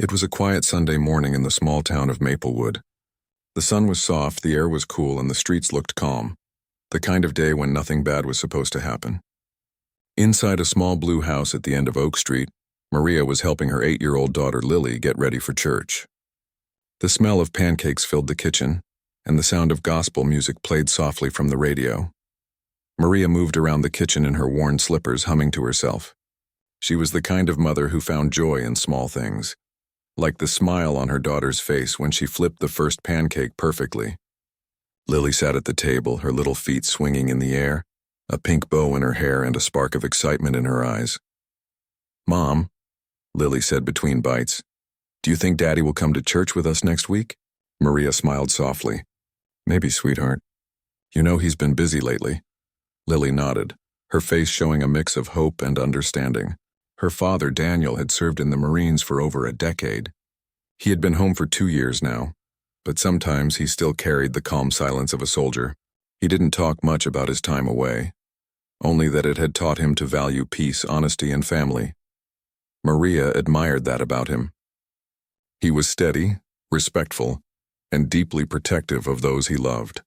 It was a quiet Sunday morning in the small town of Maplewood. The sun was soft, the air was cool, and the streets looked calm. The kind of day when nothing bad was supposed to happen. Inside a small blue house at the end of Oak Street, Maria was helping her 8-year-old daughter Lily get ready for church. The smell of pancakes filled the kitchen, and the sound of gospel music played softly from the radio. Maria moved around the kitchen in her worn slippers, humming to herself. She was the kind of mother who found joy in small things, like the smile on her daughter's face when she flipped the first pancake perfectly. Lily sat at the table, her little feet swinging in the air, a pink bow in her hair and a spark of excitement in her eyes. "Mom," Lily said between bites, "do you think Daddy will come to church with us next week?" Maria smiled softly. "Maybe, sweetheart. You know he's been busy lately." Lily nodded, her face showing a mix of hope and understanding. Her father, Daniel, had served in the Marines for over a decade. He had been home for 2 years now, but sometimes he still carried the calm silence of a soldier. He didn't talk much about his time away, only that it had taught him to value peace, honesty, and family. Maria admired that about him. He was steady, respectful, and deeply protective of those he loved.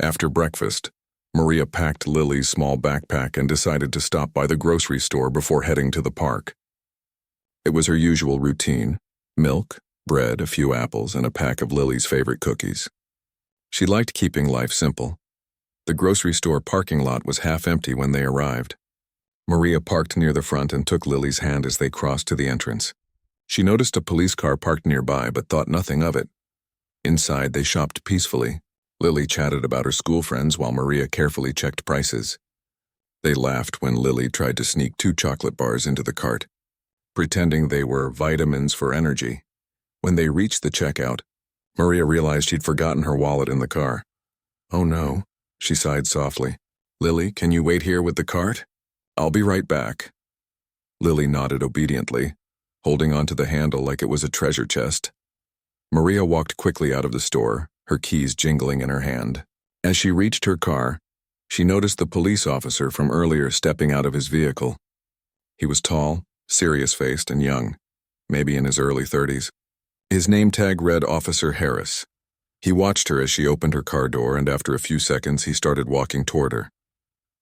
After breakfast, Maria packed Lily's small backpack and decided to stop by the grocery store before heading to the park. It was her usual routine: milk, bread, a few apples, and a pack of Lily's favorite cookies. She liked keeping life simple. The grocery store parking lot was half empty when they arrived. Maria parked near the front and took Lily's hand as they crossed to the entrance. She noticed a police car parked nearby but thought nothing of it. Inside, they shopped peacefully. Lily chatted about her school friends while Maria carefully checked prices. They laughed when Lily tried to sneak 2 chocolate bars into the cart, pretending they were vitamins for energy. When they reached the checkout, Maria realized she'd forgotten her wallet in the car. "Oh no," she sighed softly. "Lily, can you wait here with the cart? I'll be right back." Lily nodded obediently, holding onto the handle like it was a treasure chest. Maria walked quickly out of the store, her keys jingling in her hand. As she reached her car, she noticed the police officer from earlier stepping out of his vehicle. He was tall, serious-faced, and young, maybe in his early 30s. His name tag read Officer Harris. He watched her as she opened her car door, and after a few seconds he started walking toward her.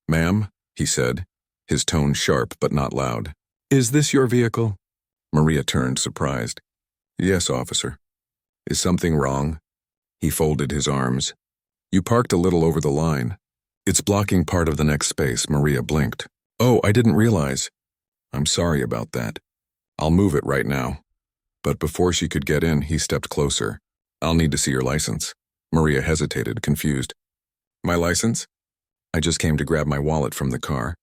"Ma'am," he said, his tone sharp but not loud. "Is this your vehicle?" Maria turned, surprised. "Yes, officer." "Is something wrong?" He folded his arms. "You parked a little over the line. It's blocking part of the next space." Maria blinked. "Oh, I didn't realize." "I'm sorry about that. I'll move it right now." But before she could get in, he stepped closer. "I'll need to see your license." Maria hesitated, confused. "My license?" "I just came to grab my wallet from the car.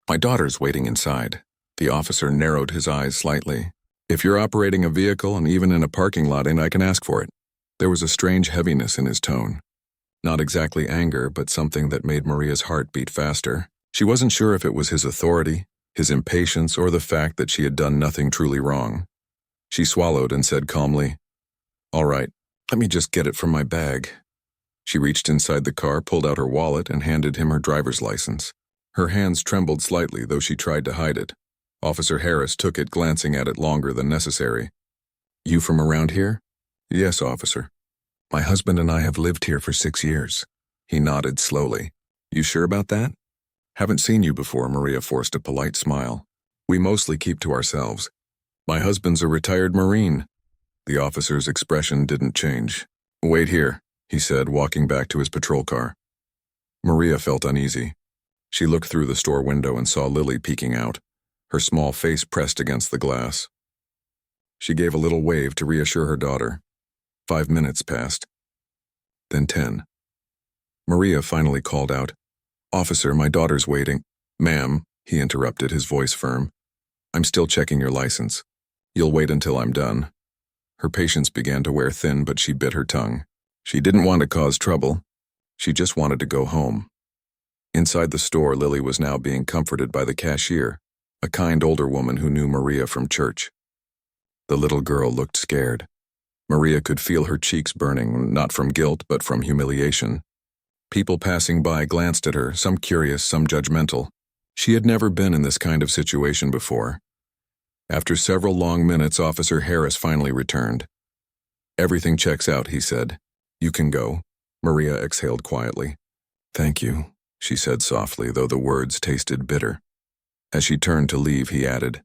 My daughter's waiting inside." The officer narrowed his eyes slightly. "If you're operating a vehicle and even in a parking lot, and I can ask for it." There was a strange heaviness in his tone. Not exactly anger, but something that made Maria's heart beat faster. She wasn't sure if it was his authority, his impatience, or the fact that she had done nothing truly wrong. She swallowed and said calmly, "All right, let me just get it from my bag." She reached inside the car, pulled out her wallet, and handed him her driver's license. Her hands trembled slightly, though she tried to hide it. Officer Harris took it, glancing at it longer than necessary. "You from around here?" "Yes, officer. My husband and I have lived here for 6 years." He nodded slowly. "You sure about that?" "Haven't seen you before." Maria forced a polite smile. "We mostly keep to ourselves. My husband's a retired Marine." The officer's expression didn't change. "Wait here," he said, walking back to his patrol car. Maria felt uneasy. She looked through the store window and saw Lily peeking out, her small face pressed against the glass. She gave a little wave to reassure her daughter. 5 minutes passed. Then 10. Maria finally called out, "Officer, my daughter's waiting." "Ma'am," he interrupted, his voice firm. "I'm still checking your license. You'll wait until I'm done." Her patience began to wear thin, but she bit her tongue. She didn't want to cause trouble. She just wanted to go home. Inside the store, Lily was now being comforted by the cashier, a kind older woman who knew Maria from church. The little girl looked scared. Maria could feel her cheeks burning, not from guilt, but from humiliation. People passing by glanced at her, some curious, some judgmental. She had never been in this kind of situation before. After several long minutes, Officer Harris finally returned. "Everything checks out," he said. "You can go." Maria exhaled quietly. "Thank you," she said softly, though the words tasted bitter. As she turned to leave, he added,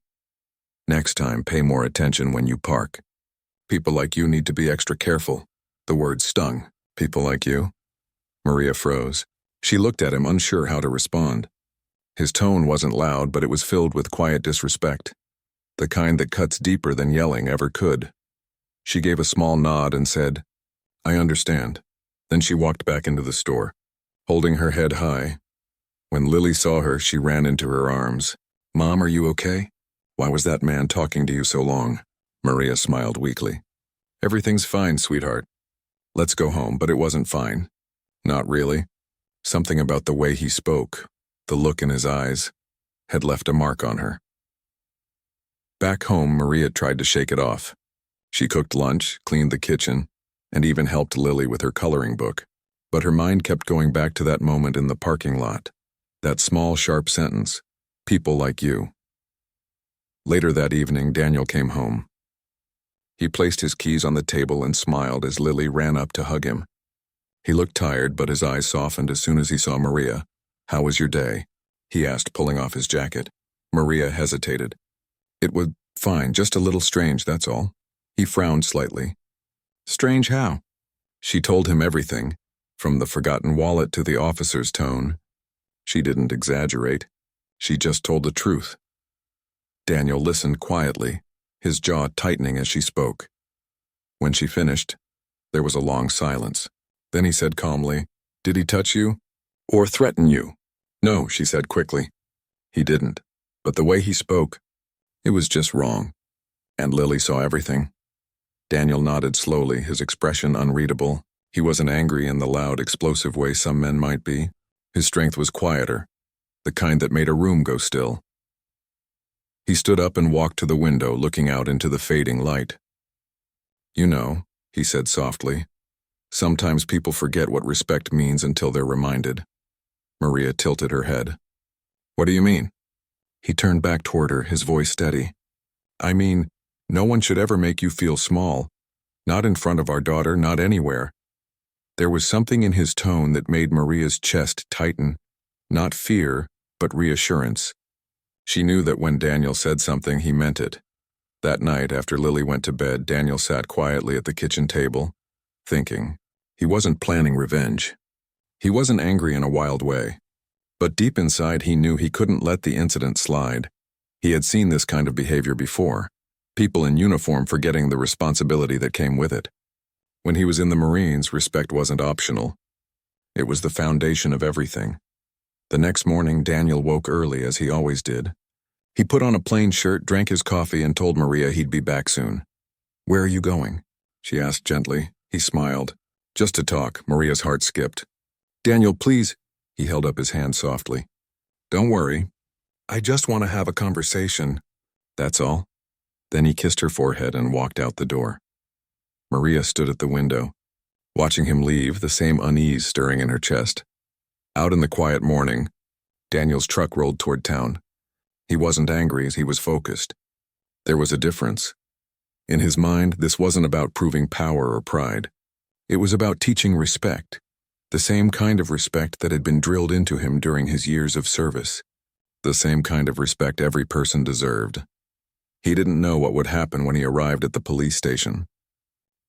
"Next time, pay more attention when you park. People like you need to be extra careful." The words stung. "People like you?" Maria froze. She looked at him, unsure how to respond. His tone wasn't loud, but it was filled with quiet disrespect, the kind that cuts deeper than yelling ever could. She gave a small nod and said, "I understand." Then she walked back into the store, holding her head high. When Lily saw her, she ran into her arms. "Mom, are you okay? Why was that man talking to you so long?" Maria smiled weakly. "Everything's fine, sweetheart. Let's go home," but it wasn't fine. Not really. Something about the way he spoke, the look in his eyes, had left a mark on her. Back home, Maria tried to shake it off. She cooked lunch, cleaned the kitchen, and even helped Lily with her coloring book. But her mind kept going back to that moment in the parking lot, that small, sharp sentence, "People like you." Later that evening, Daniel came home. He placed his keys on the table and smiled as Lily ran up to hug him. He looked tired, but his eyes softened as soon as he saw Maria. "How was your day?" he asked, pulling off his jacket. Maria hesitated. "It was fine, just a little strange, that's all." He frowned slightly. "Strange how?" She told him everything, from the forgotten wallet to the officer's tone. She didn't exaggerate. She just told the truth. Daniel listened quietly, his jaw tightening as she spoke. When she finished, there was a long silence. Then he said calmly, "Did he touch you? Or threaten you?" "No," she said quickly. "He didn't. But the way he spoke, it was just wrong." And Lily saw everything. Daniel nodded slowly, his expression unreadable. He wasn't angry in the loud, explosive way some men might be. His strength was quieter, the kind that made a room go still. He stood up and walked to the window, looking out into the fading light. "You know," he said softly, "sometimes people forget what respect means until they're reminded." Maria tilted her head. "What do you mean?" He turned back toward her, his voice steady. "I mean, no one should ever make you feel small. Not in front of our daughter, not anywhere." There was something in his tone that made Maria's chest tighten, not fear, but reassurance. She knew that when Daniel said something, he meant it. That night, after Lily went to bed, Daniel sat quietly at the kitchen table, thinking. He wasn't planning revenge. He wasn't angry in a wild way. But deep inside, he knew he couldn't let the incident slide. He had seen this kind of behavior before, people in uniform forgetting the responsibility that came with it. When he was in the Marines, respect wasn't optional. It was the foundation of everything. The next morning, Daniel woke early, as he always did. He put on a plain shirt, drank his coffee, and told Maria he'd be back soon. "Where are you going?" she asked gently. He smiled. "Just to talk." Maria's heart skipped. "Daniel, please." He held up his hand softly. "Don't worry. I just want to have a conversation. That's all." Then he kissed her forehead and walked out the door. Maria stood at the window, watching him leave, the same unease stirring in her chest. Out in the quiet morning, Daniel's truck rolled toward town. He wasn't angry, he was focused. There was a difference. In his mind, this wasn't about proving power or pride. It was about teaching respect, the same kind of respect that had been drilled into him during his years of service, the same kind of respect every person deserved. He didn't know what would happen when he arrived at the police station.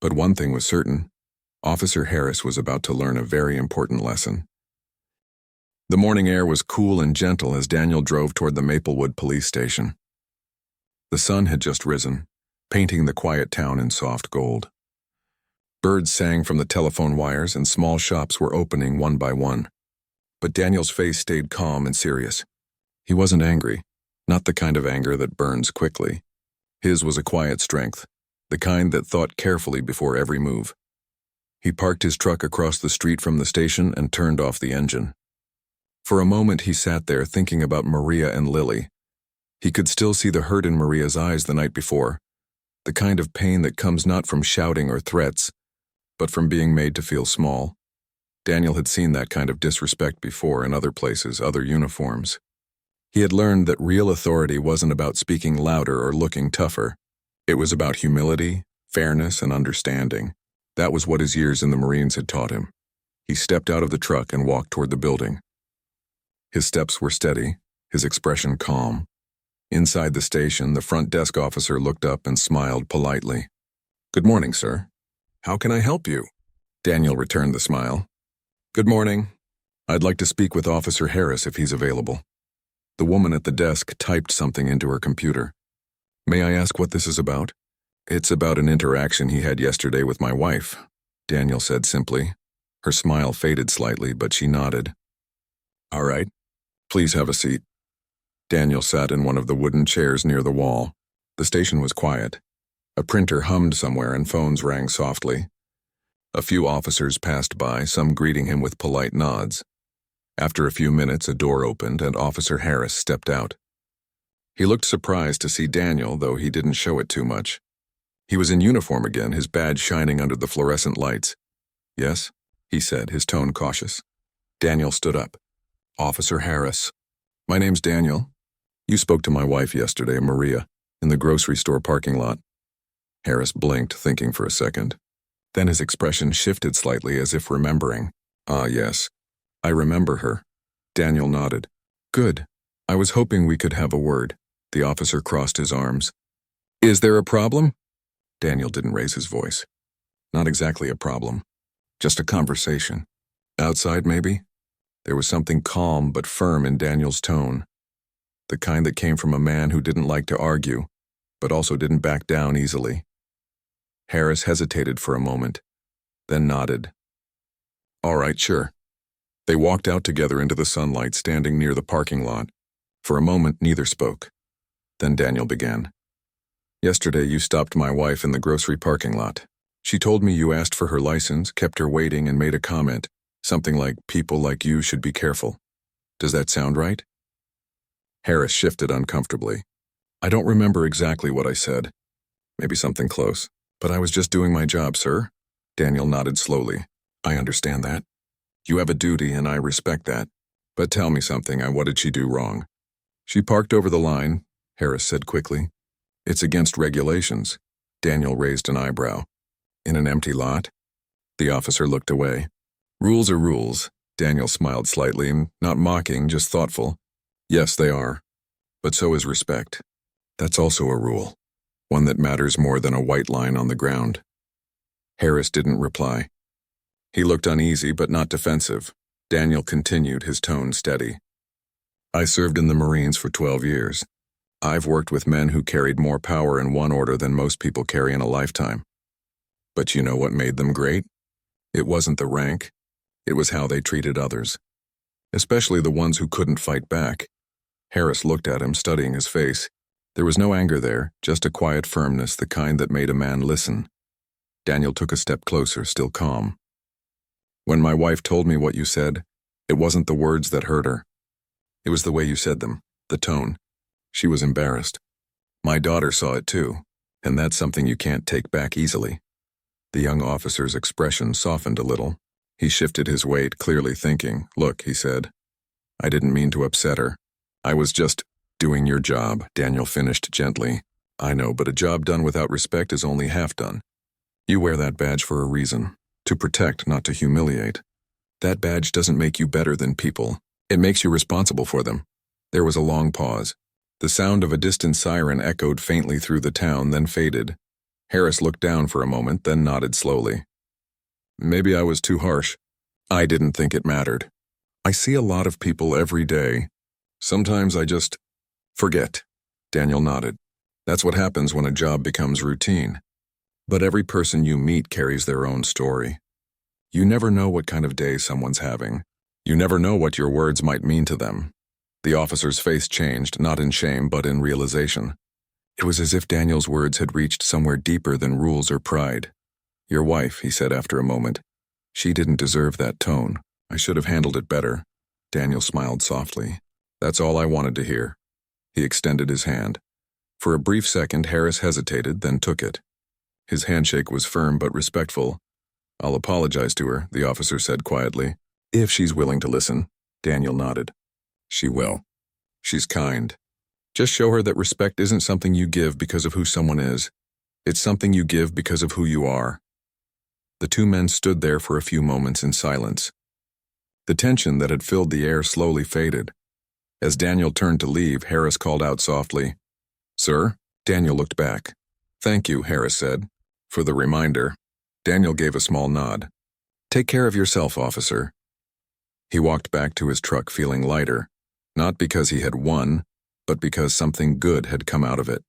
But one thing was certain, Officer Harris was about to learn a very important lesson. The morning air was cool and gentle as Daniel drove toward the Maplewood police station. The sun had just risen, painting the quiet town in soft gold. Birds sang from the telephone wires and small shops were opening one by one. But Daniel's face stayed calm and serious. He wasn't angry, not the kind of anger that burns quickly. His was a quiet strength, the kind that thought carefully before every move. He parked his truck across the street from the station and turned off the engine. For a moment he sat there thinking about Maria and Lily. He could still see the hurt in Maria's eyes the night before, the kind of pain that comes not from shouting or threats, but from being made to feel small. Daniel had seen that kind of disrespect before in other places, other uniforms. He had learned that real authority wasn't about speaking louder or looking tougher. It was about humility, fairness, and understanding. That was what his years in the Marines had taught him. He stepped out of the truck and walked toward the building. His steps were steady, his expression calm. Inside the station, the front desk officer looked up and smiled politely. "Good morning, sir. How can I help you?" Daniel returned the smile. "Good morning. I'd like to speak with Officer Harris if he's available." The woman at the desk typed something into her computer. "May I ask what this is about?" "It's about an interaction he had yesterday with my wife," Daniel said simply. Her smile faded slightly, but she nodded. "All right. Please have a seat." Daniel sat in one of the wooden chairs near the wall. The station was quiet. A printer hummed somewhere and phones rang softly. A few officers passed by, some greeting him with polite nods. After a few minutes, a door opened and Officer Harris stepped out. He looked surprised to see Daniel, though he didn't show it too much. He was in uniform again, his badge shining under the fluorescent lights. "Yes?" he said, his tone cautious. Daniel stood up. "Officer Harris. My name's Daniel. You spoke to my wife yesterday, Maria, in the grocery store parking lot." Harris blinked, thinking for a second. Then his expression shifted slightly as if remembering. "Ah, yes. I remember her." Daniel nodded. "Good. I was hoping we could have a word." The officer crossed his arms. "Is there a problem?" Daniel didn't raise his voice. "Not exactly a problem. Just a conversation. Outside, maybe?" There was something calm but firm in Daniel's tone. The kind that came from a man who didn't like to argue, but also didn't back down easily. Harris hesitated for a moment, then nodded. "All right, sure." They walked out together into the sunlight, standing near the parking lot. For a moment, neither spoke. Then Daniel began. "Yesterday you stopped my wife in the grocery parking lot. She told me you asked for her license, kept her waiting, and made a comment, something like, 'People like you should be careful.' Does that sound right?" Harris shifted uncomfortably. "I don't remember exactly what I said. Maybe something close. But I was just doing my job, sir." Daniel nodded slowly. "I understand that. You have a duty, and I respect that. But tell me something, what did she do wrong?" "She parked over the line," Harris said quickly. "It's against regulations." Daniel raised an eyebrow. "In an empty lot?" The officer looked away. "Rules are rules." Daniel smiled slightly, not mocking, just thoughtful. "Yes, they are. But so is respect. That's also a rule. One that matters more than a white line on the ground." Harris didn't reply. He looked uneasy but not defensive. Daniel continued, his tone steady. "I served in the Marines for 12 years. I've worked with men who carried more power in one order than most people carry in a lifetime. But you know what made them great? It wasn't the rank. It was how they treated others. Especially the ones who couldn't fight back." Harris looked at him, studying his face. There was no anger there, just a quiet firmness, the kind that made a man listen. Daniel took a step closer, still calm. "When my wife told me what you said, it wasn't the words that hurt her. It was the way you said them, the tone. She was embarrassed. My daughter saw it too, and that's something you can't take back easily." The young officer's expression softened a little. He shifted his weight, clearly thinking. "Look," he said, "I didn't mean to upset her. I was just doing your job," Daniel finished gently. "I know, but a job done without respect is only half done. You wear that badge for a reason. To protect, not to humiliate. That badge doesn't make you better than people. It makes you responsible for them." There was a long pause. The sound of a distant siren echoed faintly through the town, then faded. Harris looked down for a moment, then nodded slowly. "Maybe I was too harsh. I didn't think it mattered. I see a lot of people every day. Sometimes I just forget." Daniel nodded. "That's what happens when a job becomes routine. But every person you meet carries their own story. You never know what kind of day someone's having. You never know what your words might mean to them." The officer's face changed, not in shame, but in realization. It was as if Daniel's words had reached somewhere deeper than rules or pride. "Your wife," he said after a moment. "She didn't deserve that tone. I should have handled it better." Daniel smiled softly. "That's all I wanted to hear." He extended his hand. For a brief second, Harris hesitated, then took it. His handshake was firm but respectful. "I'll apologize to her," the officer said quietly. "If she's willing to listen." Daniel nodded. "She will." She's kind. Just show her that respect isn't something you give because of who someone is. It's something you give because of who you are. The two men stood there for a few moments in silence. The tension that had filled the air slowly faded. As Daniel turned to leave, Harris called out softly, "Sir?" Daniel looked back. "Thank you," Harris said, "for the reminder." Daniel gave a small nod. "Take care of yourself, officer." He walked back to his truck feeling lighter, not because he had won, but because something good had come out of it.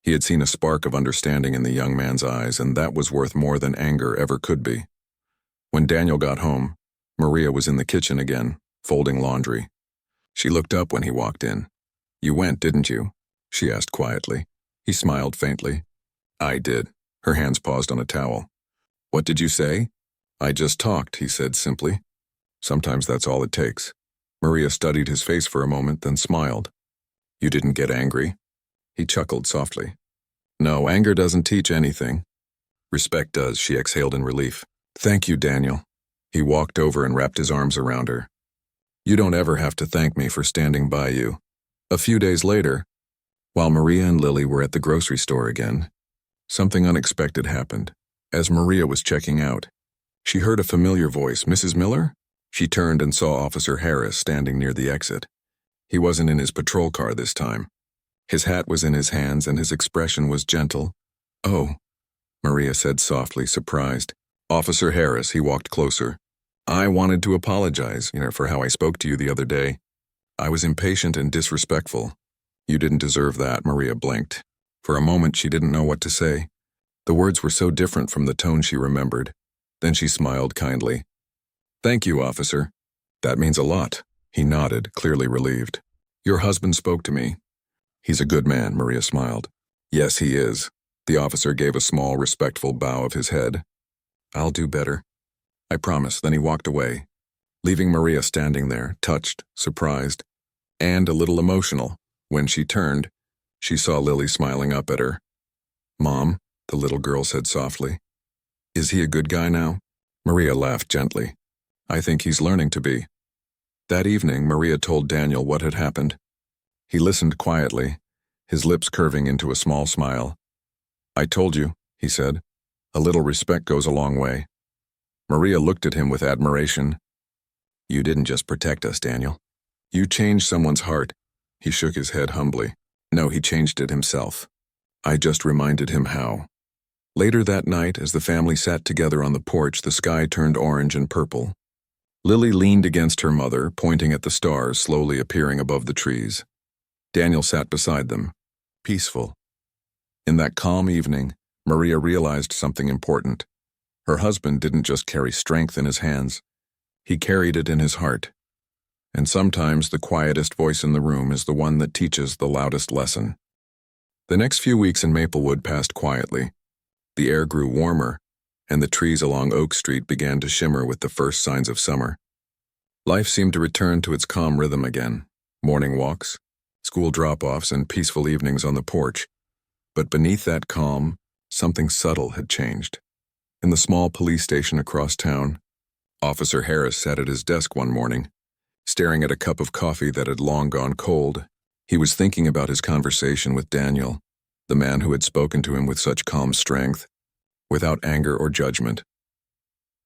He had seen a spark of understanding in the young man's eyes, and that was worth more than anger ever could be. When Daniel got home, Maria was in the kitchen again, folding laundry. She looked up when he walked in. "You went, didn't you?" she asked quietly. He smiled faintly. "I did." Her hands paused on a towel. "What did you say?" "I just talked," he said simply. "Sometimes that's all it takes." Maria studied his face for a moment, then smiled. "You didn't get angry?" He chuckled softly. "No, anger doesn't teach anything. Respect does," she exhaled in relief. "Thank you, Daniel." He walked over and wrapped his arms around her. "You don't ever have to thank me for standing by you." A few days later, while Maria and Lily were at the grocery store again, something unexpected happened. As Maria was checking out, she heard a familiar voice. "Mrs. Miller?" She turned and saw Officer Harris standing near the exit. He wasn't in his patrol car this time. His hat was in his hands and his expression was gentle. "Oh," Maria said softly, surprised. "Officer Harris," he walked closer. "I wanted to apologize, for how I spoke to you the other day. I was impatient and disrespectful." "You didn't deserve that," Maria blinked. For a moment she didn't know what to say. The words were so different from the tone she remembered. Then she smiled kindly. "Thank you, officer. That means a lot." He nodded, clearly relieved. "Your husband spoke to me." "He's a good man," Maria smiled. "Yes, he is." The officer gave a small, respectful bow of his head. "I'll do better. I promise." Then he walked away, leaving Maria standing there, touched, surprised, and a little emotional. When she turned, she saw Lily smiling up at her. "Mom," the little girl said softly. "Is he a good guy now?" Maria laughed gently. "I think he's learning to be." That evening, Maria told Daniel what had happened. He listened quietly, his lips curving into a small smile. "I told you," he said. "A little respect goes a long way." Maria looked at him with admiration. "You didn't just protect us, Daniel. You changed someone's heart." He shook his head humbly. "No, he changed it himself. I just reminded him how." Later that night, as the family sat together on the porch, the sky turned orange and purple. Lily leaned against her mother, pointing at the stars slowly appearing above the trees. Daniel sat beside them, peaceful. In that calm evening, Maria realized something important. Her husband didn't just carry strength in his hands. He carried it in his heart. And sometimes the quietest voice in the room is the one that teaches the loudest lesson. The next few weeks in Maplewood passed quietly. The air grew warmer, and the trees along Oak Street began to shimmer with the first signs of summer. Life seemed to return to its calm rhythm again. Morning walks, school drop-offs, and peaceful evenings on the porch. But beneath that calm, something subtle had changed. In the small police station across town, Officer Harris sat at his desk one morning, staring at a cup of coffee that had long gone cold. He was thinking about his conversation with Daniel, the man who had spoken to him with such calm strength, without anger or judgment.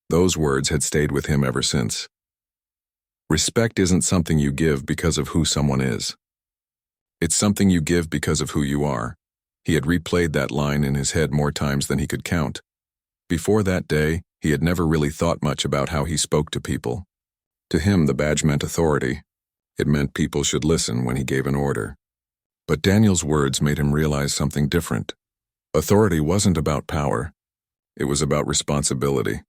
Those words had stayed with him ever since. Respect isn't something you give because of who someone is. It's something you give because of who you are. He had replayed that line in his head more times than he could count. Before that day, he had never really thought much about how he spoke to people. To him, the badge meant authority. It meant people should listen when he gave an order. But Daniel's words made him realize something different. Authority wasn't about power. It was about responsibility.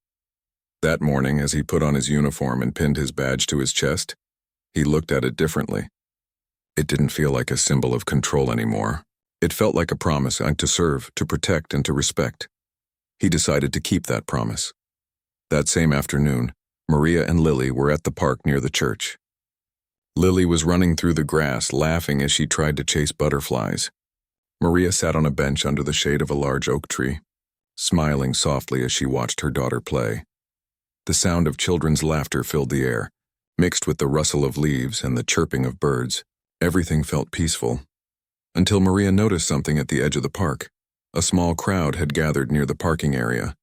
That morning, as he put on his uniform and pinned his badge to his chest, he looked at it differently. It didn't feel like a symbol of control anymore. It felt like a promise to serve, to protect, and to respect. He decided to keep that promise. That same afternoon, Maria and Lily were at the park near the church. Lily was running through the grass, laughing as she tried to chase butterflies. Maria sat on a bench under the shade of a large oak tree, smiling softly as she watched her daughter play. The sound of children's laughter filled the air, mixed with the rustle of leaves and the chirping of birds. Everything felt peaceful, until Maria noticed something at the edge of the park. A small crowd had gathered near the parking area.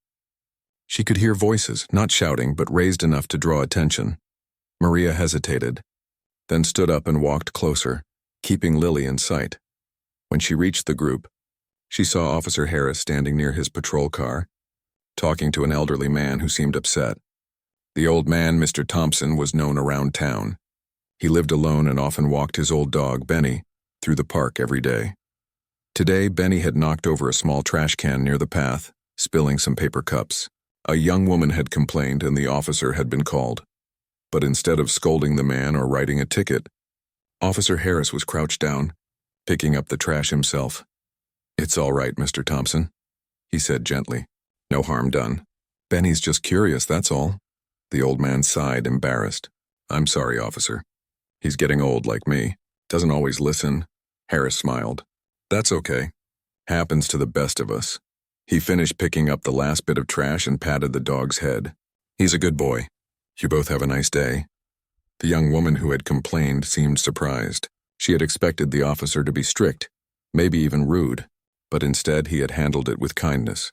She could hear voices, not shouting, but raised enough to draw attention. Maria hesitated, then stood up and walked closer, keeping Lily in sight. When she reached the group, she saw Officer Harris standing near his patrol car, talking to an elderly man who seemed upset. The old man, Mr. Thompson, was known around town. He lived alone and often walked his old dog, Benny, through the park every day. Today, Benny had knocked over a small trash can near the path, spilling some paper cups. A young woman had complained and the officer had been called. But instead of scolding the man or writing a ticket, Officer Harris was crouched down, picking up the trash himself. "It's all right, Mr. Thompson," he said gently. "No harm done. Benny's just curious, that's all." The old man sighed, embarrassed. "I'm sorry, officer. He's getting old like me. Doesn't always listen." Harris smiled. "That's okay. Happens to the best of us." He finished picking up the last bit of trash and patted the dog's head. "He's a good boy. You both have a nice day." The young woman who had complained seemed surprised. She had expected the officer to be strict, maybe even rude, but instead he had handled it with kindness.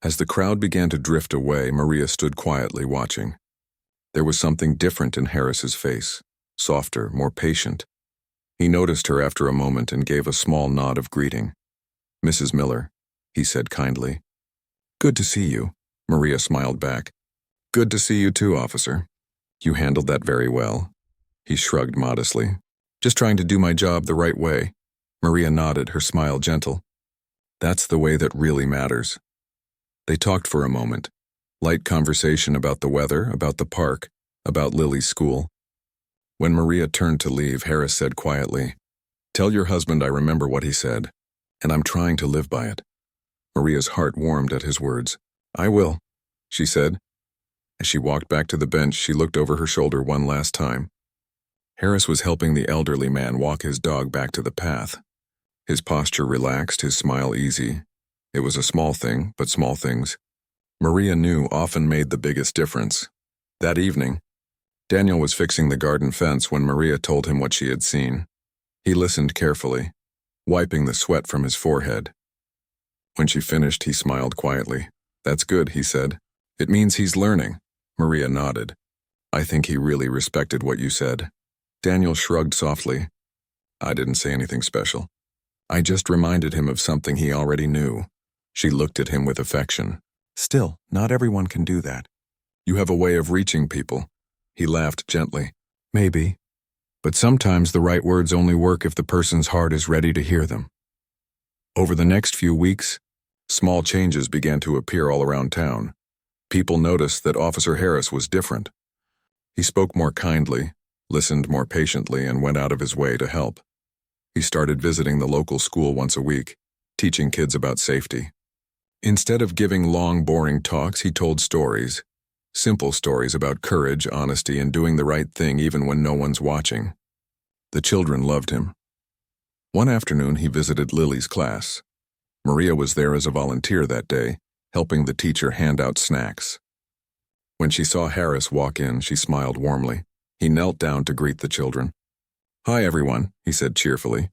As the crowd began to drift away, Maria stood quietly watching. There was something different in Harris's face, softer, more patient. He noticed her after a moment and gave a small nod of greeting. "Mrs. Miller," he said kindly. "Good to see you," Maria smiled back. "Good to see you too, officer. You handled that very well." He shrugged modestly. "Just trying to do my job the right way." Maria nodded, her smile gentle. "That's the way that really matters." They talked for a moment. Light conversation about the weather, about the park, about Lily's school. When Maria turned to leave, Harris said quietly, "Tell your husband I remember what he said, and I'm trying to live by it." Maria's heart warmed at his words. "I will," she said. As she walked back to the bench, she looked over her shoulder one last time. Harris was helping the elderly man walk his dog back to the path. His posture relaxed, his smile easy. It was a small thing, but small things, Maria knew, often made the biggest difference. That evening, Daniel was fixing the garden fence when Maria told him what she had seen. He listened carefully, wiping the sweat from his forehead. When she finished, he smiled quietly. "That's good," he said. "It means he's learning." Maria nodded. "I think he really respected what you said." Daniel shrugged softly. "I didn't say anything special. I just reminded him of something he already knew." She looked at him with affection. "Still, not everyone can do that." "You have a way of reaching people." He laughed gently. "Maybe. But sometimes the right words only work if the person's heart is ready to hear them." Over the next few weeks, small changes began to appear all around town. People noticed that Officer Harris was different. He spoke more kindly, listened more patiently, and went out of his way to help. He started visiting the local school once a week, teaching kids about safety. Instead of giving long, boring talks, he told stories. Simple stories about courage, honesty, and doing the right thing even when no one's watching. The children loved him. One afternoon, he visited Lily's class. Maria was there as a volunteer that day, helping the teacher hand out snacks. When she saw Harris walk in, she smiled warmly. He knelt down to greet the children. "Hi, everyone," he said cheerfully.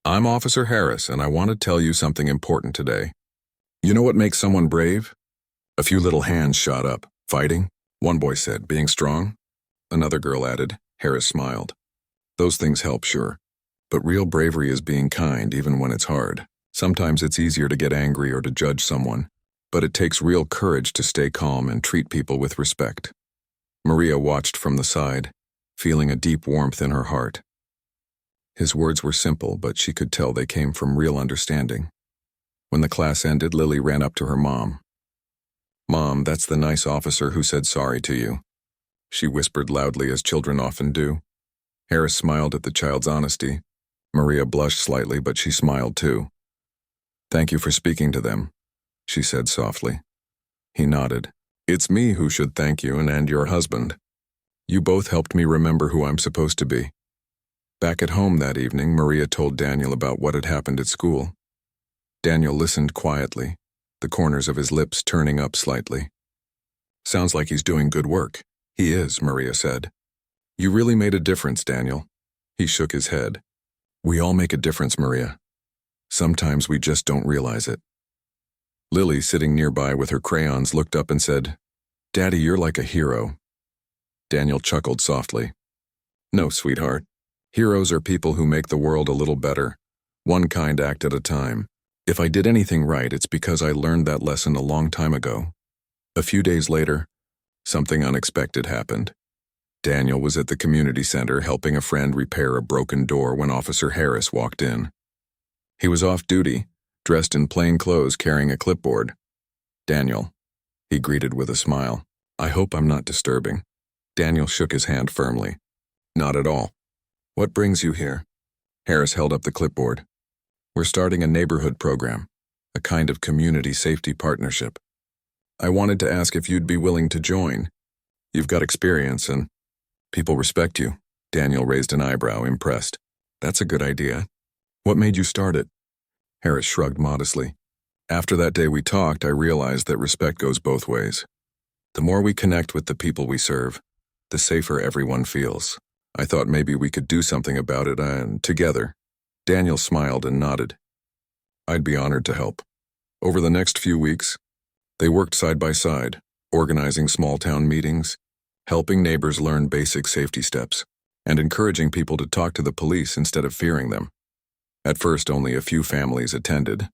"I'm Officer Harris, and I want to tell you something important today. You know what makes someone brave?" A few little hands shot up. "Fighting?" one boy said. "Being strong?" Another girl added. Harris smiled. "Those things help, sure. But real bravery is being kind, even when it's hard. Sometimes it's easier to get angry or to judge someone, but it takes real courage to stay calm and treat people with respect." Maria watched from the side, feeling a deep warmth in her heart. His words were simple, but she could tell they came from real understanding. When the class ended, Lily ran up to her mom. "Mom, that's the nice officer who said sorry to you," she whispered loudly, as children often do. Harris smiled at the child's honesty. Maria blushed slightly, but she smiled too. "Thank you for speaking to them," she said softly. He nodded. "It's me who should thank you and your husband. You both helped me remember who I'm supposed to be." Back at home that evening, Maria told Daniel about what had happened at school. Daniel listened quietly, the corners of his lips turning up slightly. "Sounds like he's doing good work." "He is," Maria said. "You really made a difference, Daniel." He shook his head. We all make a difference, Maria. Sometimes we just don't realize it. Lily, sitting nearby with her crayons, looked up and said, Daddy, you're like a hero. Daniel chuckled softly. No, sweetheart. Heroes are people who make the world a little better, one kind act at a time. If I did anything right, it's because I learned that lesson a long time ago. A few days later, something unexpected happened. Daniel was at the community center helping a friend repair a broken door when Officer Harris walked in. He was off duty, dressed in plain clothes, carrying a clipboard. Daniel, he greeted with a smile. I hope I'm not disturbing. Daniel shook his hand firmly. Not at all. What brings you here? Harris held up the clipboard. We're starting a neighborhood program, a kind of community safety partnership. I wanted to ask if you'd be willing to join. You've got experience and people respect you. Daniel raised an eyebrow, impressed. That's a good idea. What made you start it? Harris shrugged modestly. After that day we talked, I realized that respect goes both ways. The more we connect with the people we serve, the safer everyone feels. I thought maybe we could do something about it, together. Daniel smiled and nodded. I'd be honored to help. Over the next few weeks, they worked side by side, organizing small-town meetings, helping neighbors learn basic safety steps, and encouraging people to talk to the police instead of fearing them. At first, only a few families attended,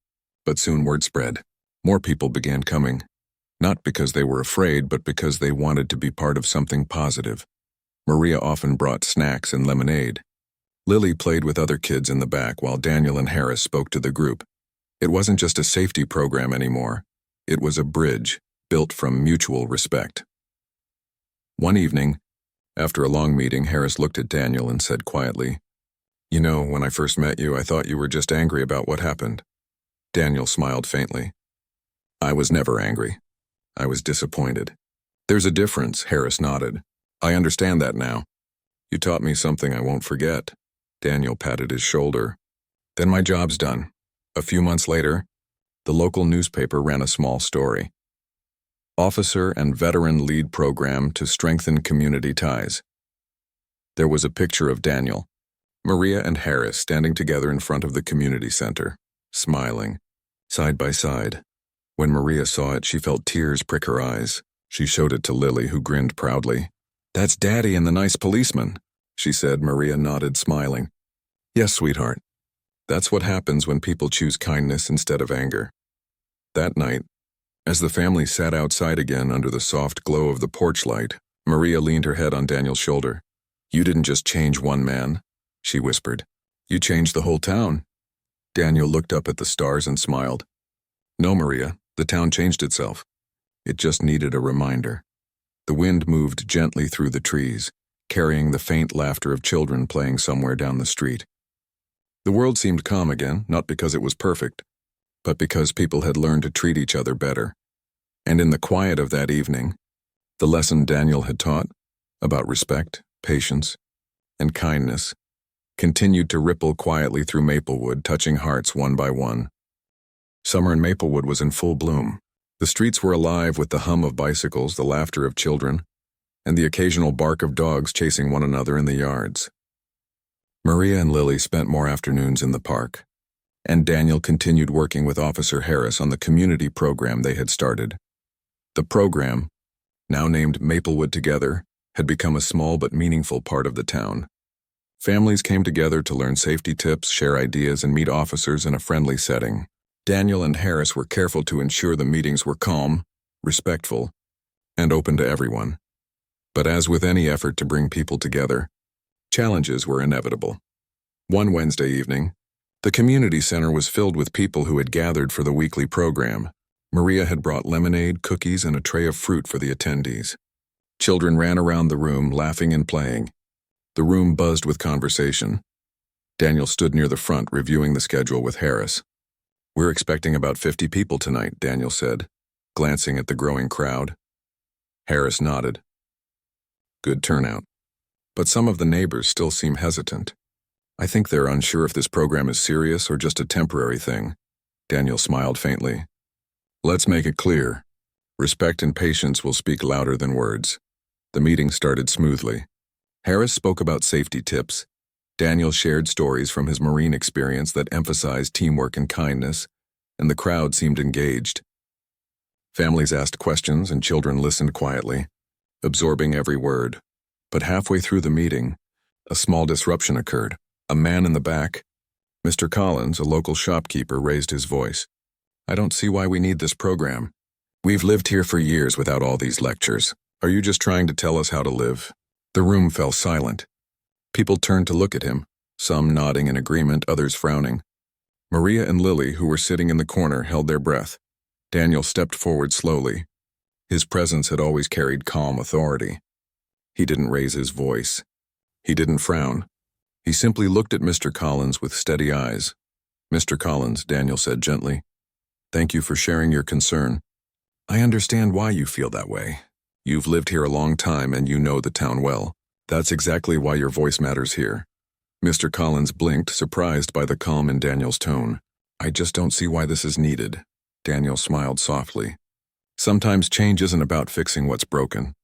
but soon word spread. More people began coming, not because they were afraid, but because they wanted to be part of something positive. Maria often brought snacks and lemonade. Lily played with other kids in the back while Daniel and Harris spoke to the group. It wasn't just a safety program anymore. It was a bridge built from mutual respect. One evening, after a long meeting, Harris looked at Daniel and said quietly, You know, when I first met you, I thought you were just angry about what happened. Daniel smiled faintly. I was never angry. I was disappointed. There's a difference, Harris nodded. I understand that now. You taught me something I won't forget. Daniel patted his shoulder. Then my job's done. A few months later, the local newspaper ran a small story. Officer and Veteran Lead Program to Strengthen Community Ties. There was a picture of Daniel, Maria, and Harris standing together in front of the community center, smiling, side by side. When Maria saw it, she felt tears prick her eyes. She showed it to Lily, who grinned proudly. That's Daddy and the nice policeman, she said. Maria nodded, smiling. Yes, sweetheart. That's what happens when people choose kindness instead of anger. That night, as the family sat outside again under the soft glow of the porch light, Maria leaned her head on Daniel's shoulder. You didn't just change one man, she whispered. You changed the whole town. Daniel looked up at the stars and smiled. No, Maria, the town changed itself. It just needed a reminder. The wind moved gently through the trees, carrying the faint laughter of children playing somewhere down the street. The world seemed calm again, not because it was perfect, but because people had learned to treat each other better. And in the quiet of that evening, the lesson Daniel had taught about respect, patience, and kindness continued to ripple quietly through Maplewood, touching hearts one by one. Summer in Maplewood was in full bloom. The streets were alive with the hum of bicycles, the laughter of children, and the occasional bark of dogs chasing one another in the yards. Maria and Lily spent more afternoons in the park, and Daniel continued working with Officer Harris on the community program they had started. The program, now named Maplewood Together, had become a small but meaningful part of the town. Families came together to learn safety tips, share ideas, and meet officers in a friendly setting. Daniel and Harris were careful to ensure the meetings were calm, respectful, and open to everyone. But as with any effort to bring people together, challenges were inevitable. One Wednesday evening, the community center was filled with people who had gathered for the weekly program. Maria had brought lemonade, cookies, and a tray of fruit for the attendees. Children ran around the room, laughing and playing. The room buzzed with conversation. Daniel stood near the front, reviewing the schedule with Harris. We're expecting about 50 people tonight, Daniel said, glancing at the growing crowd. Harris nodded. Good turnout. But some of the neighbors still seem hesitant. I think they're unsure if this program is serious or just a temporary thing. Daniel smiled faintly. Let's make it clear. Respect and patience will speak louder than words. The meeting started smoothly. Harris spoke about safety tips, Daniel shared stories from his Marine experience that emphasized teamwork and kindness, and the crowd seemed engaged. Families asked questions and children listened quietly, absorbing every word. But halfway through the meeting, a small disruption occurred. A man in the back, Mr. Collins, a local shopkeeper, raised his voice. "I don't see why we need this program. We've lived here for years without all these lectures. Are you just trying to tell us how to live?" The room fell silent. People turned to look at him, some nodding in agreement, others frowning. Maria and Lily, who were sitting in the corner, held their breath. Daniel stepped forward slowly. His presence had always carried calm authority. He didn't raise his voice. He didn't frown. He simply looked at Mr. Collins with steady eyes. "Mr. Collins," Daniel said gently, "thank you for sharing your concern. I understand why you feel that way. You've lived here a long time and you know the town well. That's exactly why your voice matters here." Mr. Collins blinked, surprised by the calm in Daniel's tone. "I just don't see why this is needed." Daniel smiled softly. "Sometimes change isn't about fixing what's broken.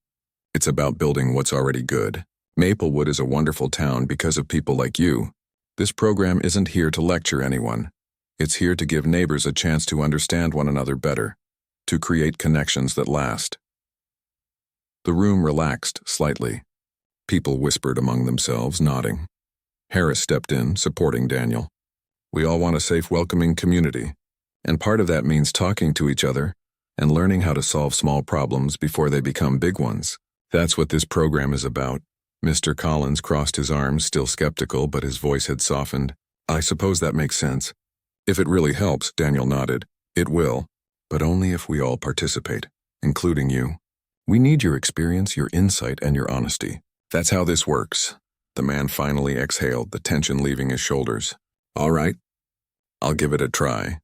It's about building what's already good. Maplewood is a wonderful town because of people like you. This program isn't here to lecture anyone. It's here to give neighbors a chance to understand one another better, to create connections that last." The room relaxed slightly. People whispered among themselves, nodding. Harris stepped in, supporting Daniel. "We all want a safe, welcoming community, and part of that means talking to each other and learning how to solve small problems before they become big ones. That's what this program is about." Mr. Collins crossed his arms, still skeptical, but his voice had softened. "I suppose that makes sense." "If it really helps," Daniel nodded. "It will, but only if we all participate, including you. We need your experience, your insight, and your honesty. That's how this works." The man finally exhaled, the tension leaving his shoulders. "All right, I'll give it a try."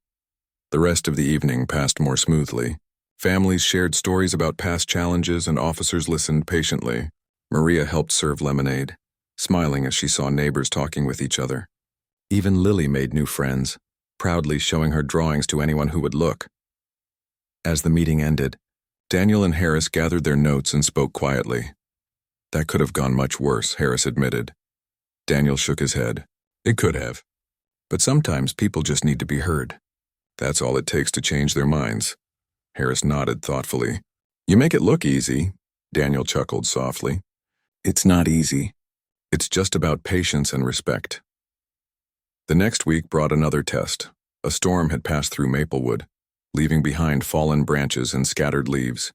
The rest of the evening passed more smoothly. Families shared stories about past challenges and officers listened patiently. Maria helped serve lemonade, smiling as she saw neighbors talking with each other. Even Lily made new friends, proudly showing her drawings to anyone who would look. As the meeting ended, Daniel and Harris gathered their notes and spoke quietly. "That could have gone much worse," Harris admitted. Daniel shook his head. "It could have. But sometimes people just need to be heard. That's all it takes to change their minds." Harris nodded thoughtfully. "You make it look easy," Daniel chuckled softly. "It's not easy. It's just about patience and respect." The next week brought another test. A storm had passed through Maplewood, leaving behind fallen branches and scattered leaves.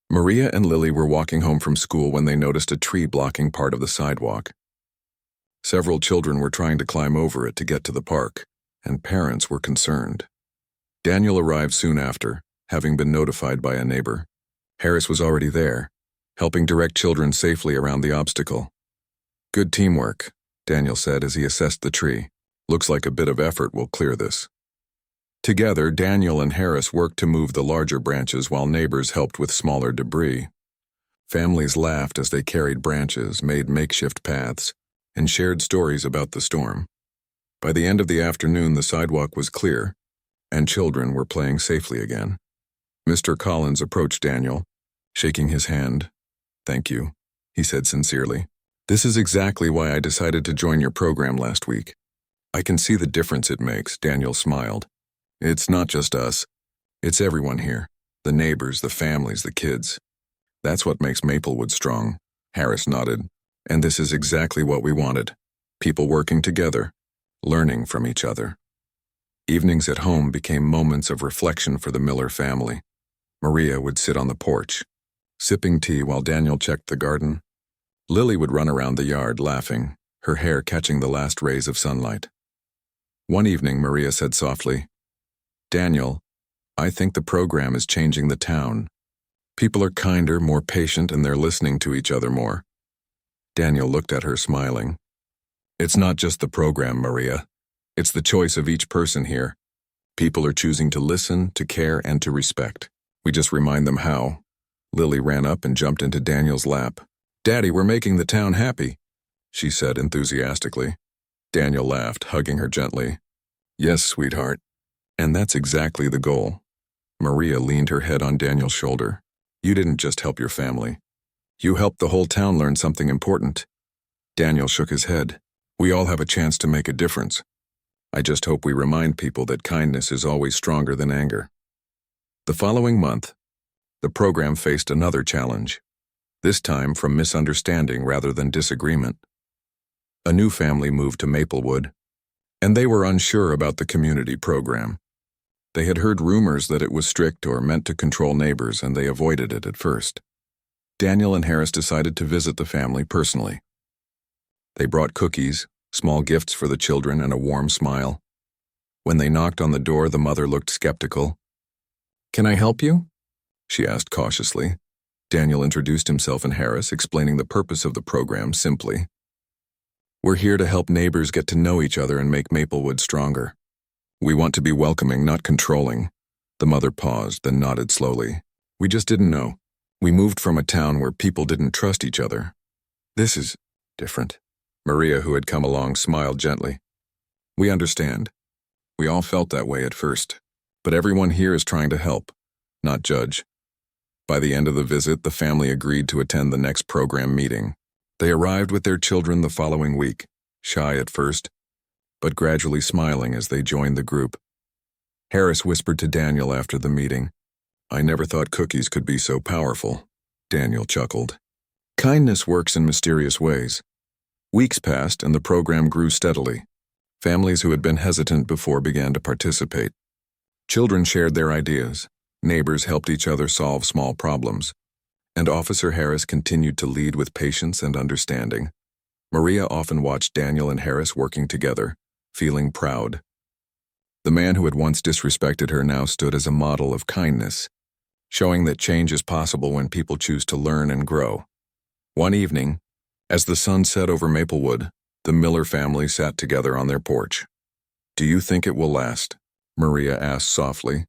Maria and Lily were walking home from school when they noticed a tree blocking part of the sidewalk. Several children were trying to climb over it to get to the park, and parents were concerned. Daniel arrived soon after, having been notified by a neighbor. Harris was already there, helping direct children safely around the obstacle. "Good teamwork," Daniel said as he assessed the tree. "Looks like a bit of effort will clear this." Together, Daniel and Harris worked to move the larger branches while neighbors helped with smaller debris. Families laughed as they carried branches, made makeshift paths, and shared stories about the storm. By the end of the afternoon, the sidewalk was clear, and children were playing safely again. Mr. Collins approached Daniel, shaking his hand. "Thank you," he said sincerely. "This is exactly why I decided to join your program last week. I can see the difference it makes," Daniel smiled. "It's not just us. It's everyone here. The neighbors, the families, the kids. That's what makes Maplewood strong." Harris nodded. "And this is exactly what we wanted. People working together, learning from each other." Evenings at home became moments of reflection for the Miller family. Maria would sit on the porch, sipping tea while Daniel checked the garden. Lily would run around the yard laughing, her hair catching the last rays of sunlight. One evening, Maria said softly, "Daniel, I think the program is changing the town. People are kinder, more patient, and they're listening to each other more." Daniel looked at her, smiling. "It's not just the program, Maria. It's the choice of each person here. People are choosing to listen, to care, and to respect. We just remind them how." Lily ran up and jumped into Daniel's lap. "Daddy, we're making the town happy," she said enthusiastically. Daniel laughed, hugging her gently. "Yes, sweetheart. And that's exactly the goal." Maria leaned her head on Daniel's shoulder. "You didn't just help your family. You helped the whole town learn something important." Daniel shook his head. We all have a chance to make a difference. I just hope we remind people that kindness is always stronger than anger. The following month, the program faced another challenge, this time from misunderstanding rather than disagreement. A new family moved to Maplewood, and they were unsure about the community program. They had heard rumors that it was strict or meant to control neighbors, and they avoided it at first. Daniel and Harris decided to visit the family personally. They brought cookies, small gifts for the children, and a warm smile. When they knocked on the door, the mother looked skeptical. "Can I help you?" she asked cautiously. Daniel introduced himself and Harris, explaining the purpose of the program simply. "We're here to help neighbors get to know each other and make Maplewood stronger. We want to be welcoming, not controlling." The mother paused, then nodded slowly. "We just didn't know. We moved from a town where people didn't trust each other. This is different." Maria, who had come along, smiled gently. "We understand. We all felt that way at first. But everyone here is trying to help, not judge." By the end of the visit, the family agreed to attend the next program meeting. They arrived with their children the following week, shy at first, but gradually smiling as they joined the group. Harris whispered to Daniel after the meeting, "I never thought cookies could be so powerful." Daniel chuckled. Kindness works in mysterious ways. Weeks passed and the program grew steadily. Families who had been hesitant before began to participate. Children shared their ideas, neighbors helped each other solve small problems, and Officer Harris continued to lead with patience and understanding. Maria often watched Daniel and Harris working together, feeling proud. The man who had once disrespected her now stood as a model of kindness, showing that change is possible when people choose to learn and grow. One evening, as the sun set over Maplewood, the Miller family sat together on their porch. "Do you think it will last?" Maria asked softly.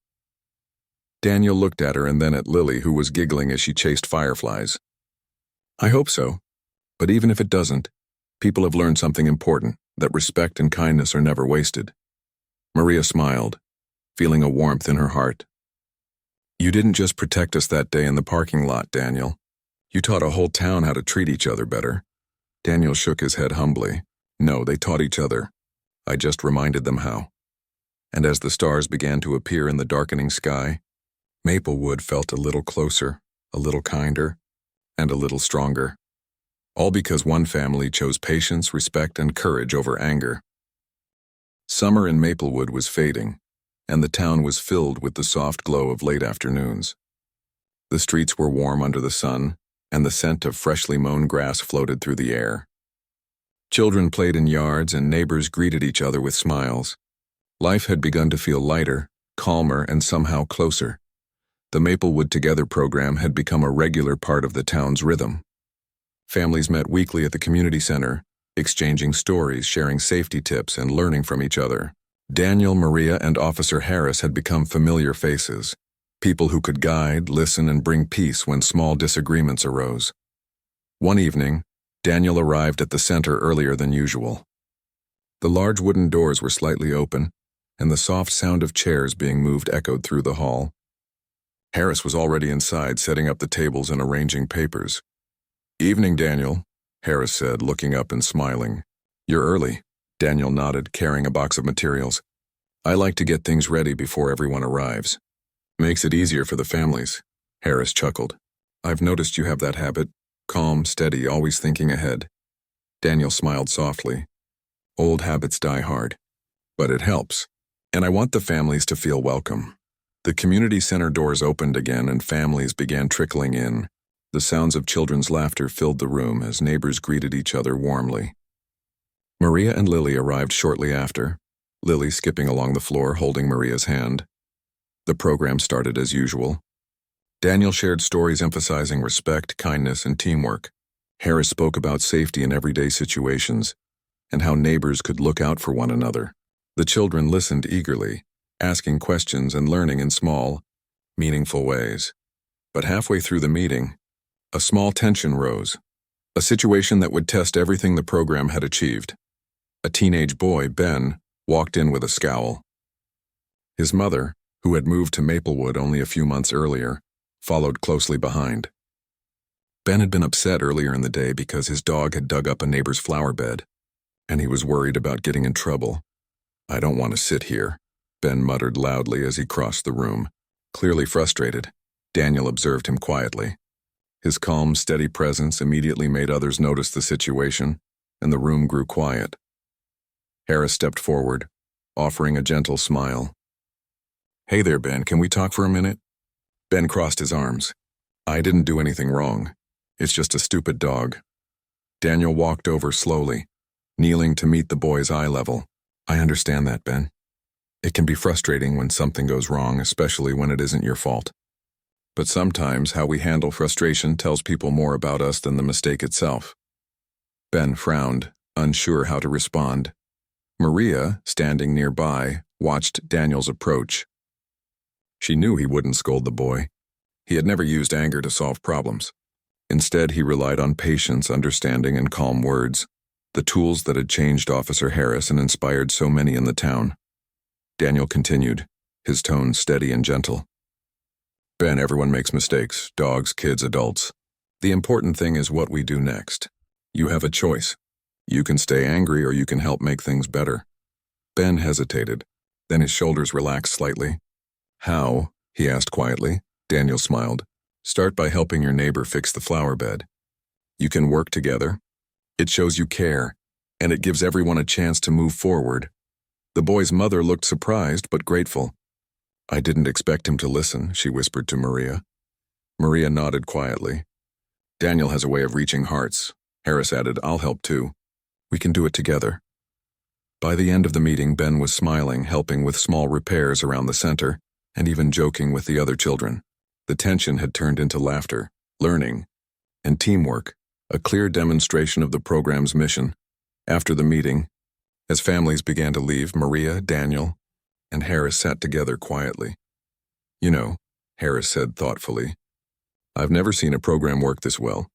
Daniel looked at her and then at Lily, who was giggling as she chased fireflies. "I hope so. But even if it doesn't, people have learned something important, that respect and kindness are never wasted." Maria smiled, feeling a warmth in her heart. "You didn't just protect us that day in the parking lot, Daniel. You taught a whole town how to treat each other better." Daniel shook his head humbly. "No, they taught each other. I just reminded them how." And as the stars began to appear in the darkening sky, Maplewood felt a little closer, a little kinder, and a little stronger. All because one family chose patience, respect, and courage over anger. Summer in Maplewood was fading, and the town was filled with the soft glow of late afternoons. The streets were warm under the sun, and the scent of freshly mown grass floated through the air. Children played in yards, and neighbors greeted each other with smiles. Life had begun to feel lighter, calmer, and somehow closer. The Maplewood Together program had become a regular part of the town's rhythm. Families met weekly at the community center, exchanging stories, sharing safety tips, and learning from each other. Daniel, Maria, and Officer Harris had become familiar faces, people who could guide, listen, and bring peace when small disagreements arose. One evening, Daniel arrived at the center earlier than usual. The large wooden doors were slightly open, and the soft sound of chairs being moved echoed through the hall. Harris was already inside, setting up the tables and arranging papers. "Evening, Daniel," Harris said, looking up and smiling. "You're early." Daniel nodded, carrying a box of materials. "I like to get things ready before everyone arrives. Makes it easier for the families." Harris chuckled. "I've noticed you have that habit, calm, steady, always thinking ahead." Daniel smiled softly. "Old habits die hard. But it helps. And I want the families to feel welcome." The community center doors opened again and families began trickling in. The sounds of children's laughter filled the room as neighbors greeted each other warmly. Maria and Lily arrived shortly after, Lily skipping along the floor holding Maria's hand. The program started as usual. Daniel shared stories emphasizing respect, kindness, and teamwork. Harris spoke about safety in everyday situations and how neighbors could look out for one another. The children listened eagerly, asking questions and learning in small, meaningful ways. But halfway through the meeting, a small tension rose, a situation that would test everything the program had achieved. A teenage boy, Ben, walked in with a scowl. His mother, who had moved to Maplewood only a few months earlier, followed closely behind. Ben had been upset earlier in the day because his dog had dug up a neighbor's flower bed. and he was worried about getting in trouble. "I don't want to sit here," Ben muttered loudly as he crossed the room. Clearly frustrated, Daniel observed him quietly. His calm, steady presence immediately made others notice the situation, and the room grew quiet. Harris stepped forward, offering a gentle smile. "Hey there, Ben, can we talk for a minute?" Ben crossed his arms. "I didn't do anything wrong. It's just a stupid dog." Daniel walked over slowly, kneeling to meet the boy's eye level. "I understand that, Ben. It can be frustrating when something goes wrong, especially when it isn't your fault. But sometimes how we handle frustration tells people more about us than the mistake itself." Ben frowned, unsure how to respond. Maria, standing nearby, watched Daniel's approach. She knew he wouldn't scold the boy. He had never used anger to solve problems. Instead, he relied on patience, understanding, and calm words, the tools that had changed Officer Harris and inspired so many in the town. Daniel continued, his tone steady and gentle. "Ben, everyone makes mistakes, dogs, kids, adults. The important thing is what we do next. You have a choice. You can stay angry or you can help make things better." Ben hesitated, then his shoulders relaxed slightly. "How?" he asked quietly. Daniel smiled. "Start by helping your neighbor fix the flower bed. You can work together. It shows you care, and it gives everyone a chance to move forward." The boy's mother looked surprised but grateful. "I didn't expect him to listen," she whispered to Maria. Maria nodded quietly. "Daniel has a way of reaching hearts." Harris added, "I'll help too. We can do it together." By the end of the meeting, Ben was smiling, helping with small repairs around the center, and even joking with the other children. The tension had turned into laughter, learning, and teamwork, a clear demonstration of the program's mission. After the meeting, as families began to leave, Maria, Daniel, and Harris sat together quietly. "You know," Harris said thoughtfully, "I've never seen a program work this well.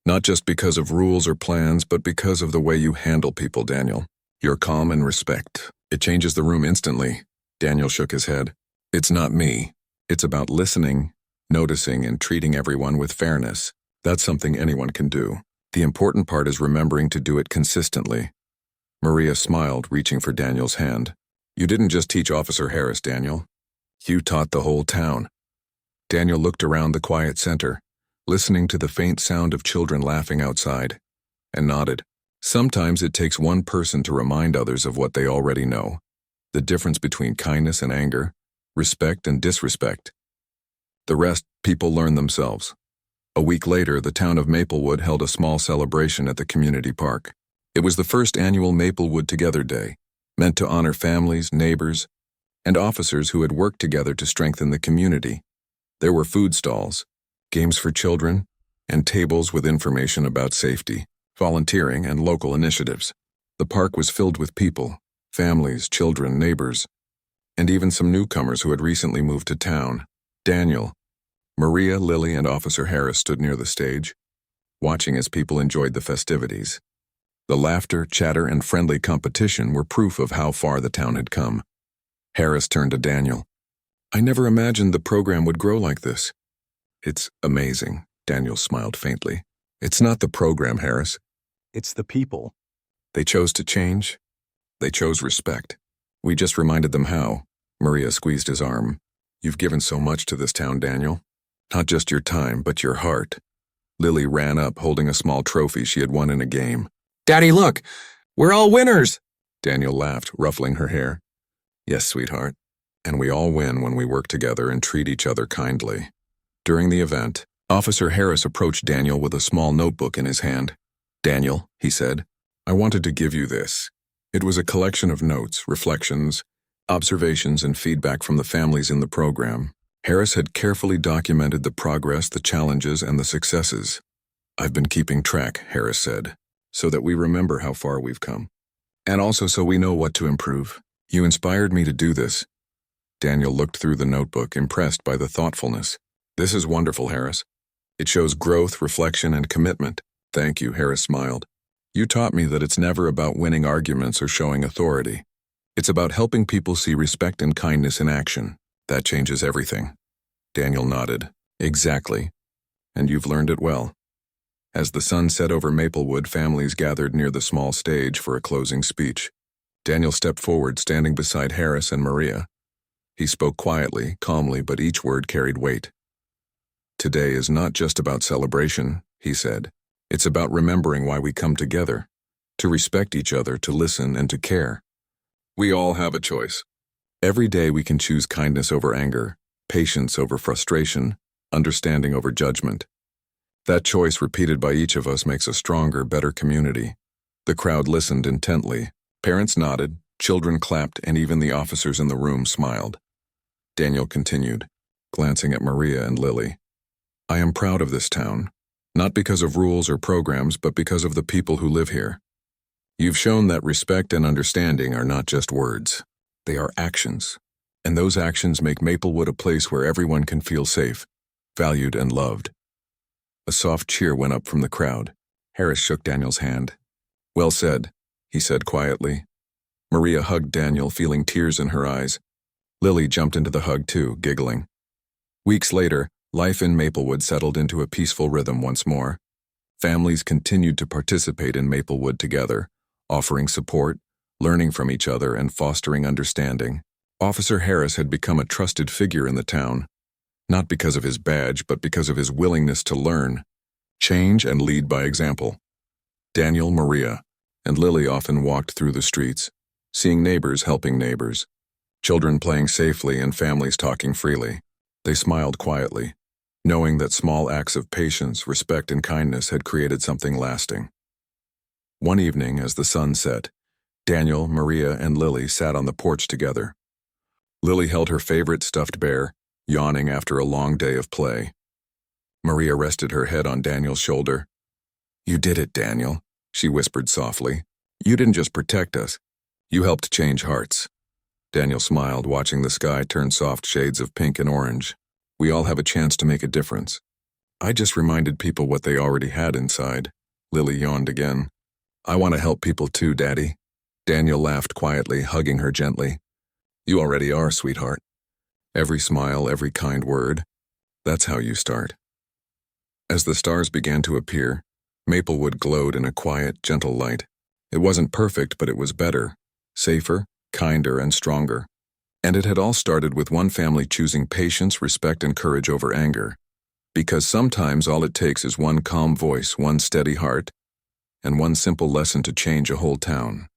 Not just because of rules or plans, but because of the way you handle people, Daniel. Your calm and respect. It changes the room instantly." Daniel shook his head. "It's not me. It's about listening, noticing, and treating everyone with fairness. That's something anyone can do. The important part is remembering to do it consistently." Maria smiled, reaching for Daniel's hand. "You didn't just teach Officer Harris, Daniel. You taught the whole town." Daniel looked around the quiet center, listening to the faint sound of children laughing outside, and nodded. Sometimes it takes one person to remind others of what they already know, the difference between kindness and anger, respect and disrespect. The rest, people learn themselves. A week later, the town of Maplewood held a small celebration at the community park. It was the first annual Maplewood Together Day, meant to honor families, neighbors, and officers who had worked together to strengthen the community. There were food stalls, games for children, and tables with information about safety, volunteering, and local initiatives. The park was filled with people, families, children, neighbors, and even some newcomers who had recently moved to town. Daniel, Maria, Lily, and Officer Harris stood near the stage, watching as people enjoyed the festivities. The laughter, chatter, and friendly competition were proof of how far the town had come. Harris turned to Daniel. "I never imagined the program would grow like this." "It's amazing," Daniel smiled faintly. "It's not the program, Harris. It's the people. They chose to change. They chose respect. We just reminded them how." Maria squeezed his arm. "You've given so much to this town, Daniel. Not just your time, but your heart." Lily ran up, holding a small trophy she had won in a game. "Daddy, look! We're all winners!" Daniel laughed, ruffling her hair. "Yes, sweetheart. And we all win when we work together and treat each other kindly." During the event, Officer Harris approached Daniel with a small notebook in his hand. "Daniel," he said, "I wanted to give you this." It was a collection of notes, reflections, observations, and feedback from the families in the program. Harris had carefully documented the progress, the challenges, and the successes. "I've been keeping track," Harris said, "so that we remember how far we've come. And also so we know what to improve. You inspired me to do this." Daniel looked through the notebook, impressed by the thoughtfulness. "This is wonderful, Harris. It shows growth, reflection, and commitment." "Thank you," Harris smiled. "You taught me that it's never about winning arguments or showing authority. It's about helping people see respect and kindness in action. That changes everything." Daniel nodded. "Exactly. And you've learned it well." As the sun set over Maplewood, families gathered near the small stage for a closing speech. Daniel stepped forward, standing beside Harris and Maria. He spoke quietly, calmly, but each word carried weight. "Today is not just about celebration," he said. "It's about remembering why we come together, to respect each other, to listen, and to care. We all have a choice. Every day we can choose kindness over anger, patience over frustration, understanding over judgment. That choice, repeated by each of us, makes a stronger, better community." The crowd listened intently. Parents nodded, children clapped, and even the officers in the room smiled. Daniel continued, glancing at Maria and Lily. "I am proud of this town, not because of rules or programs, but because of the people who live here. You've shown that respect and understanding are not just words. They are actions. And those actions make Maplewood a place where everyone can feel safe, valued, and loved." A soft cheer went up from the crowd. Harris shook Daniel's hand. "Well said," he said quietly. Maria hugged Daniel, feeling tears in her eyes. Lily jumped into the hug too, giggling. Weeks later, life in Maplewood settled into a peaceful rhythm once more. Families continued to participate in Maplewood together, offering support, learning from each other, and fostering understanding. Officer Harris had become a trusted figure in the town, not because of his badge, but because of his willingness to learn, change, and lead by example. Daniel, Maria, and Lily often walked through the streets, seeing neighbors helping neighbors, children playing safely and families talking freely. They smiled quietly, knowing that small acts of patience, respect, and kindness had created something lasting. One evening, as the sun set, Daniel, Maria, and Lily sat on the porch together. Lily held her favorite stuffed bear, yawning after a long day of play. Maria rested her head on Daniel's shoulder. "You did it, Daniel," she whispered softly. "You didn't just protect us. You helped change hearts." Daniel smiled, watching the sky turn soft shades of pink and orange. "We all have a chance to make a difference." "I just reminded people what they already had inside." Lily yawned again. "I want to help people too, Daddy." Daniel laughed quietly, hugging her gently. "You already are, sweetheart. Every smile, every kind word. That's how you start." As the stars began to appear, Maplewood glowed in a quiet, gentle light. It wasn't perfect, but it was better, safer, kinder, and stronger. And it had all started with one family choosing patience, respect, and courage over anger. Because sometimes all it takes is one calm voice, one steady heart, and one simple lesson to change a whole town.